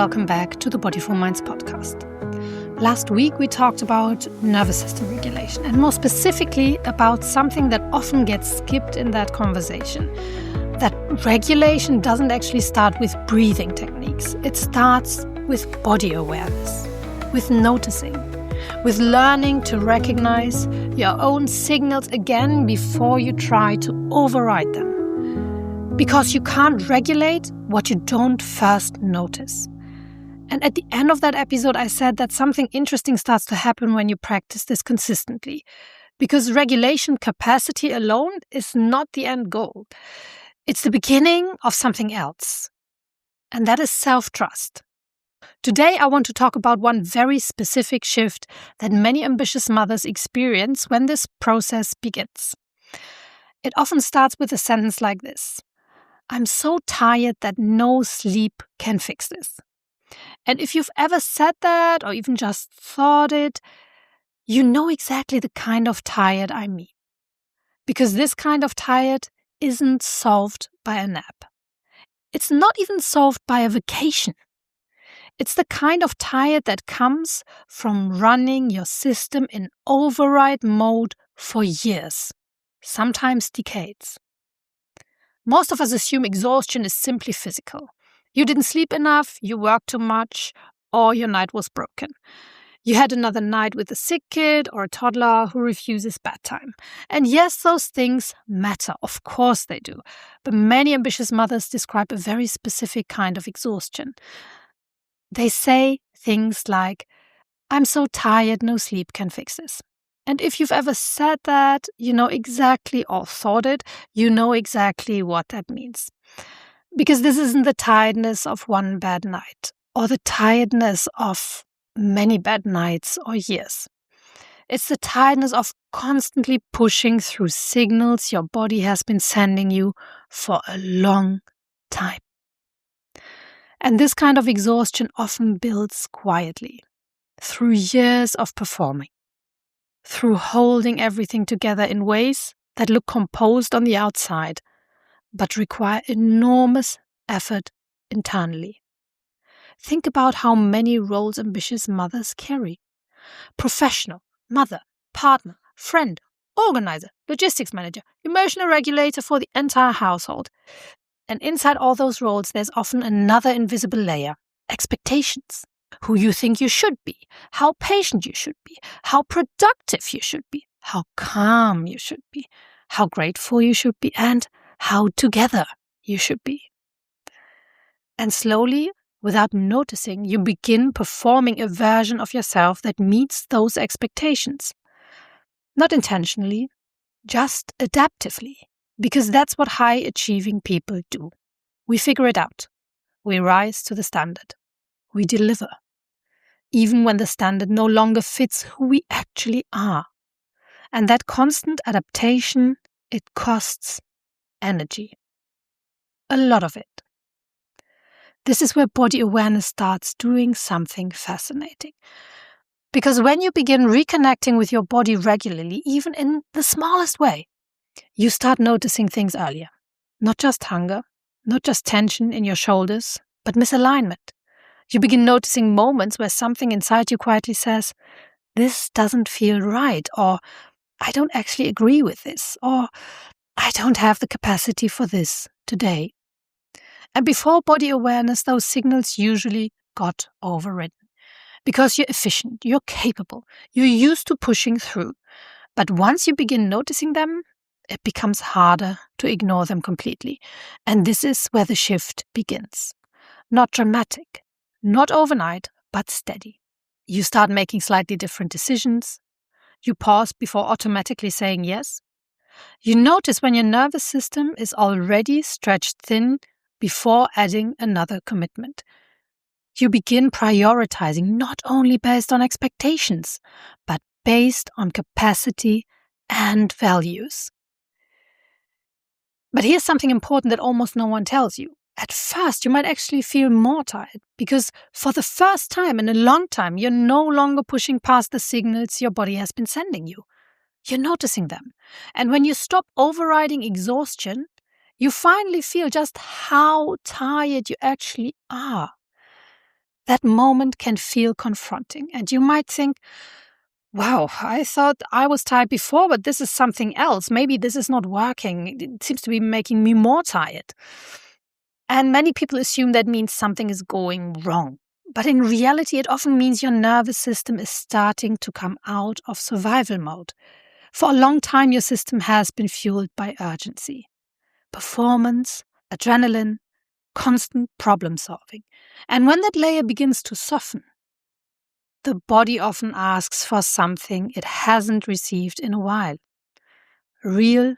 welcome back to the Bodyful Minds Podcast. Last week we talked about nervous system regulation and more specifically about something that often gets skipped in that conversation. That regulation doesn't actually start with breathing techniques. It starts with body awareness, with noticing, with learning to recognize your own signals again before you try to override them. Because you can't regulate what you don't first notice. And at the end of that episode, I said that something interesting starts to happen when you practice this consistently. Because regulation capacity alone is not the end goal. It's the beginning of something else. And that is self-trust. Today, I want to talk about one very specific shift that many ambitious mothers experience when this process begins. It often starts with a sentence like this: I'm so tired that no sleep can fix this. And if you've ever said that or even just thought it, you know exactly the kind of tired I mean. Because this kind of tired isn't solved by a nap. It's not even solved by a vacation. It's the kind of tired that comes from running your system in override mode for years, sometimes decades. Most of us assume exhaustion is simply physical. You didn't sleep enough, you worked too much, or your night was broken. You had another night with a sick kid or a toddler who refuses bedtime. And yes, those things matter. Of course they do. But many ambitious mothers describe a very specific kind of exhaustion. They say things like, I'm so tired, no sleep can fix this. And if you've ever said that, you know exactly, or thought it, you know exactly what that means. Because this isn't the tiredness of one bad night, or the tiredness of many bad nights or years. It's the tiredness of constantly pushing through signals your body has been sending you for a long time. And this kind of exhaustion often builds quietly, through years of performing, through holding everything together in ways that look composed on the outside, but require enormous effort internally. Think about how many roles ambitious mothers carry. Professional, mother, partner, friend, organizer, logistics manager, emotional regulator for the entire household. And inside all those roles, there's often another invisible layer: expectations. Who you think you should be, how patient you should be, how productive you should be, how calm you should be, how grateful you should be, and how together you should be. And slowly, without noticing, you begin performing a version of yourself that meets those expectations. Not intentionally, just adaptively, because that's what high-achieving people do. We figure it out. We rise to the standard. We deliver, even when the standard no longer fits who we actually are. And that constant adaptation, it costs energy. A lot of it. This is where body awareness starts doing something fascinating. Because when you begin reconnecting with your body regularly, even in the smallest way, you start noticing things earlier. Not just hunger, not just tension in your shoulders, but misalignment. You begin noticing moments where something inside you quietly says, this doesn't feel right, or I don't actually agree with this, or I don't have the capacity for this today. And before body awareness, those signals usually got overridden. Because you're efficient, you're capable, you're used to pushing through. But once you begin noticing them, it becomes harder to ignore them completely. And this is where the shift begins. Not dramatic. Not overnight, but steady. You start making slightly different decisions. You pause before automatically saying yes. You notice when your nervous system is already stretched thin before adding another commitment. You begin prioritizing not only based on expectations, but based on capacity and values. But here's something important that almost no one tells you. At first, you might actually feel more tired because for the first time in a long time, you're no longer pushing past the signals your body has been sending you. You're noticing them. And when you stop overriding exhaustion, you finally feel just how tired you actually are. that moment can feel confronting. And you might think, wow, I thought I was tired before, but this is something else. Maybe this is not working. It seems to be making me more tired. And many people assume that means something is going wrong. But in reality, it often means your nervous system is starting to come out of survival mode. For a long time, your system has been fueled by urgency, performance, adrenaline, constant problem solving. And when that layer begins to soften, the body often asks for something it hasn't received in a while: real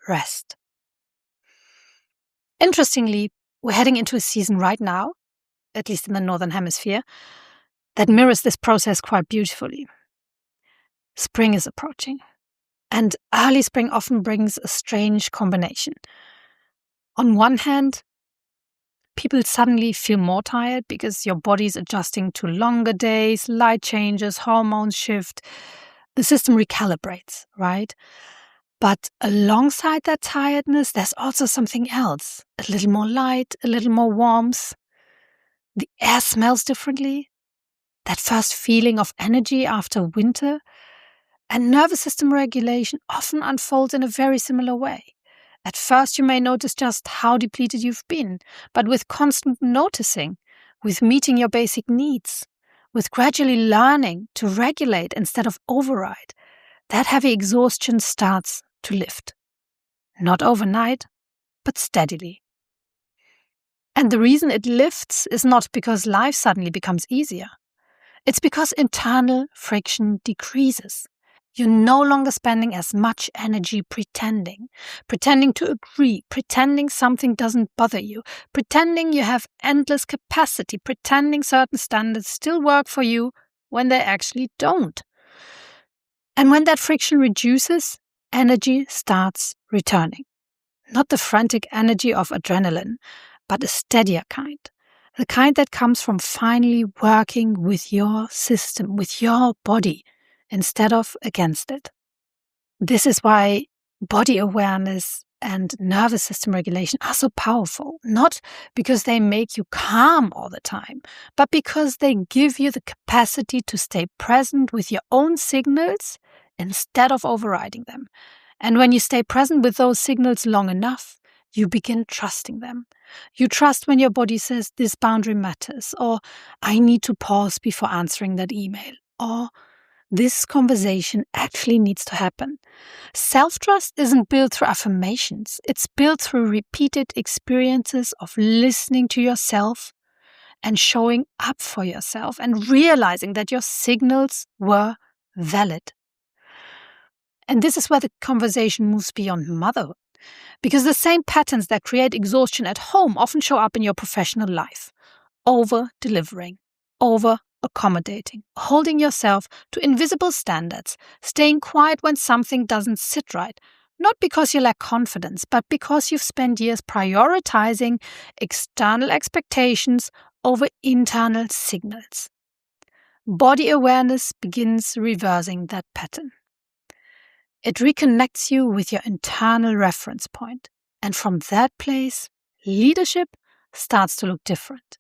rest. Interestingly, we're heading into a season right now, at least in the Northern Hemisphere, that mirrors this process quite beautifully. Spring is approaching, and early spring often brings a strange combination. On one hand, people suddenly feel more tired because your body's adjusting to longer days, light changes, hormones shift. The system recalibrates, right? But alongside that tiredness, there's also something else. A little more light, a little more warmth. The air smells differently. That first feeling of energy after winter. And nervous system regulation often unfolds in a very similar way. At first, you may notice just how depleted you've been, but with constant noticing, with meeting your basic needs, with gradually learning to regulate instead of override, that heavy exhaustion starts to lift. Not overnight, but steadily. And the reason it lifts is not because life suddenly becomes easier. It's because internal friction decreases. You're no longer spending as much energy pretending to agree, pretending something doesn't bother you, pretending you have endless capacity, pretending certain standards still work for you when they actually don't. And when that friction reduces, energy starts returning. Not the frantic energy of adrenaline, but a steadier kind. The kind that comes from finally working with your system, with your body, instead of against it. This is why body awareness and nervous system regulation are so powerful. Not because they make you calm all the time, but because they give you the capacity to stay present with your own signals instead of overriding them. And when you stay present with those signals long enough, you begin trusting them. You trust when your body says, this boundary matters, or I need to pause before answering that email, or this conversation actually needs to happen. Self-trust isn't built through affirmations. It's built through repeated experiences of listening to yourself and showing up for yourself and realizing that your signals were valid. And this is where the conversation moves beyond motherhood. Because the same patterns that create exhaustion at home often show up in your professional life. Over-delivering, over-accommodating, holding yourself to invisible standards, staying quiet when something doesn't sit right, not because you lack confidence, but because you've spent years prioritizing external expectations over internal signals. Body awareness begins reversing that pattern. It reconnects you with your internal reference point. And from that place, leadership starts to look different.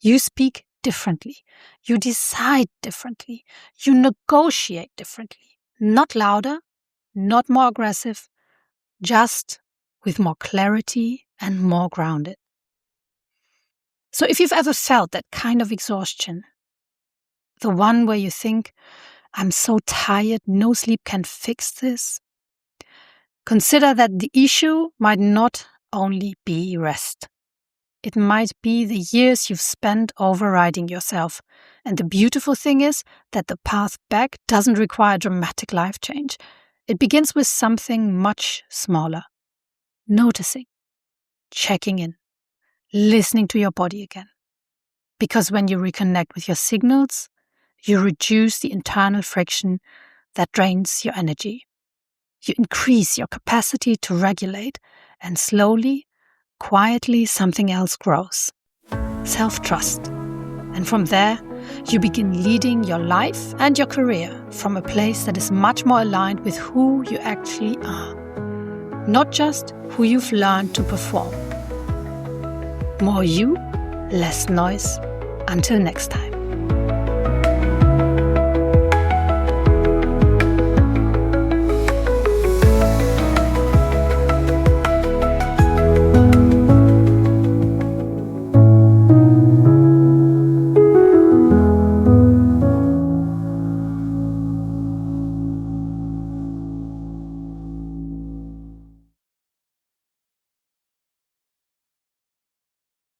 You speak differently. You decide differently. You negotiate differently. Not louder, not more aggressive, just with more clarity and more grounded. So if you've ever felt that kind of exhaustion, the one where you think, I'm so tired, no sleep can fix this, consider that the issue might not only be rest. It might be the years you've spent overriding yourself. And the beautiful thing is that the path back doesn't require dramatic life change. It begins with something much smaller. Noticing, checking in, listening to your body again. Because when you reconnect with your signals, you reduce the internal friction that drains your energy. You increase your capacity to regulate, and slowly, quietly, something else grows. Self-trust. And from there, you begin leading your life and your career from a place that is much more aligned with who you actually are. Not just who you've learned to perform. More you, less noise, Until next time.